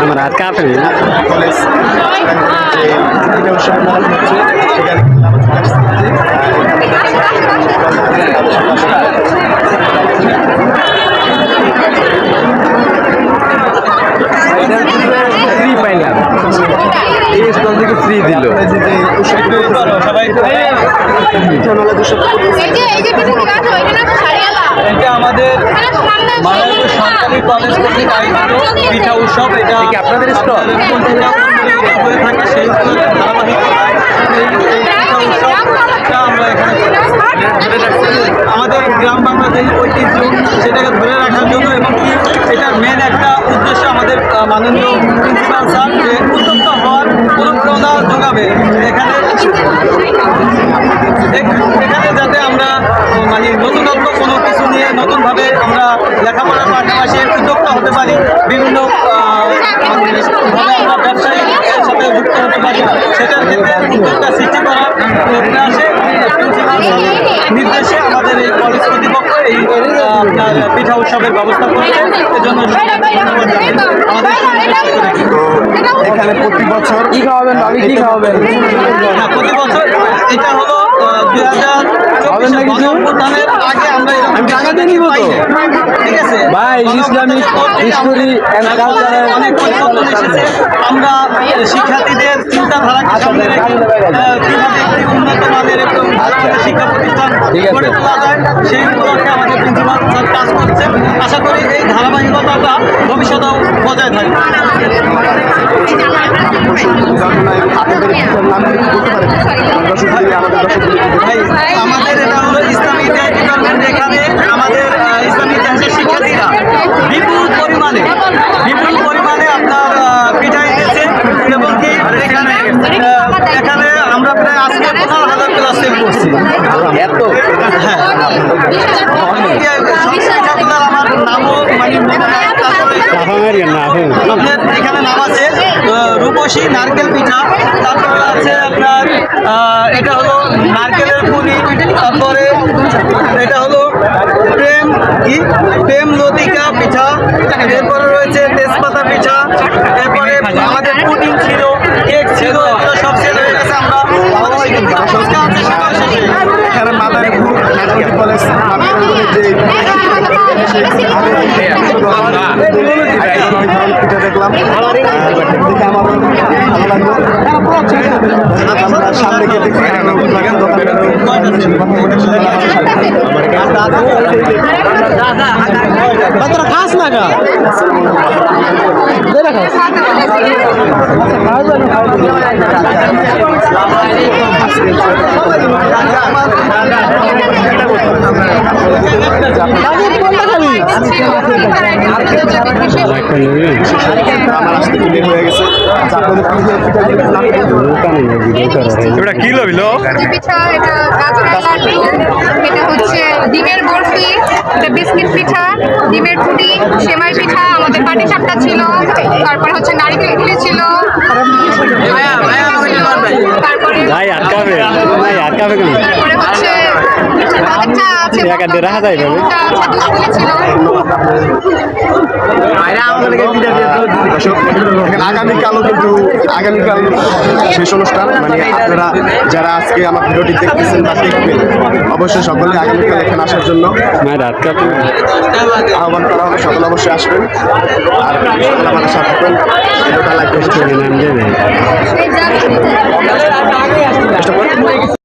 আমার হাত কাঁপে। কলেজ যে উৎসব পালন হচ্ছে সেখানে ফ্রি পাইলাম, এই স্টল থেকে ফ্রি দিল। এটা আমাদের মাদারপুর সরকারি কলেজ কর্তৃক আয়োজিত পিঠা উৎসব। এটা আপনাদের স্টল হয়ে থাকে সেই ধারাবাহিকতায় পিঠা উৎসবটা আমরা এখানে আমাদের গ্রাম বাংলার যে ঐতিহ্য সেটাকে ধরে রাখার জন্য এবং কি এটার মেন একটা উদ্দেশ্য আমাদের মাননীয় প্রিন্সিপাল স্যার যে উদ্যোক্তা হওয়ার অনুপ্রেরণা যোগাবে এখানে যাতে আমরা মানে নতুনত্ব কোনো কিছু নিয়ে নতুনভাবে আমরা লেখাপড়ার পাশাপাশি উদ্যোক্তা হতে পারি, বিভিন্ন আমরা ব্যবসায়ীর সাথে যুক্ত হতে পারি, সেটার ক্ষেত্রে উদ্যোক্তা সৃষ্টি করার প্রয়াসে নির্দেশে আমাদের এই কলেজ কর্তৃপক্ষ এই আপনার পিঠা উৎসবের ব্যবস্থা করেছে। এজন্য এখানে প্রতি বছর কি খাওয়াবেন ভাবি, কি খাওয়াবেন? হ্যাঁ, প্রতি বছর এটা হলো 2024 আগে আমরা টাকাতে নিব তো, ঠিক আছে ভাই ইসলামিক হিস্টোরি এন্ড কালচারের অনেক পরিবর্তন এসেছে। আমরা শিক্ষার্থীদের চিন্তাধারাকে সামনে রেখে কীভাবে একটি উন্নত মানের এবং ভালো মানের শিক্ষা প্রতিষ্ঠান গড়ে তোলা যায় সেই উপলক্ষে আমাদের প্রিন্সিপাল স্যার কাজ করছেন। আশা করি এই ধারাবাহিকতাটা ভবিষ্যতেও বজায় থাকবে। আমাদের এটা হলো ইসলামী ইতিহাস ডিপার্টমেন্ট। এখানে আমাদের ইসলামী ইতিহাসের শিক্ষার্থীরা বিপুল পরিমাণে আপনার পিঠা এনেছে এবং কি এখানে আমরা প্রায় আজকে 15,000 ক্লাস সেল করছি। এত হ্যাঁ, আমার নামও মানে মনে নাই। আপনার এখানে নাম আছে রূপসী নারকেল পিঠা, তারপরে আছে আপনার এটা হলো নারকেলের পুরি, তারপরে এটা হলো প্রেম লতিকা পিঠা, এরপরে রয়েছে তেজপাতা পিঠা, এরপরে আমাদের পুডিং ছিল, কেক ছিল, এগুলো সব সেল হয়ে গেছে। আমরা এখানে মাদারপুর কলেজ পিঠা দেখলাম, আমার ভালো লাগলো। আমরা সামনে গিয়ে দেখি খাস না গা হয়ে গেছে। এটা কি লইল? পিঠা, এটা গাজরের লাড্ডু, এটা হচ্ছে ডিমের বরফি, এটা বিস্কিট পিঠা, ডিমের পুরি, সেমাই পিঠা, আমাদের পাটিসাপটা ছিল, তারপরে হচ্ছে নারকেল পুরি ছিল, তারপরে ভাই আটকাবে, ভাই আটকাবে কেন? তারপরে হচ্ছে চা আছে, রাখা যায় ভাবে ছিল। আগামীকালও কিন্তু আগামীকাল শেষ অনুষ্ঠান, মানে আপনারা যারা আজকে আমার ভিডিওটি দেখতেছেন বা দেখবেন অবশ্যই সকলে আগামীকাল এখানে আসার জন্য আহ্বান করা হবে। সকলে অবশ্যই আসবেন আর সকলে আমাদের সাথে থাকবেন। ভিডিওটা লাইক করে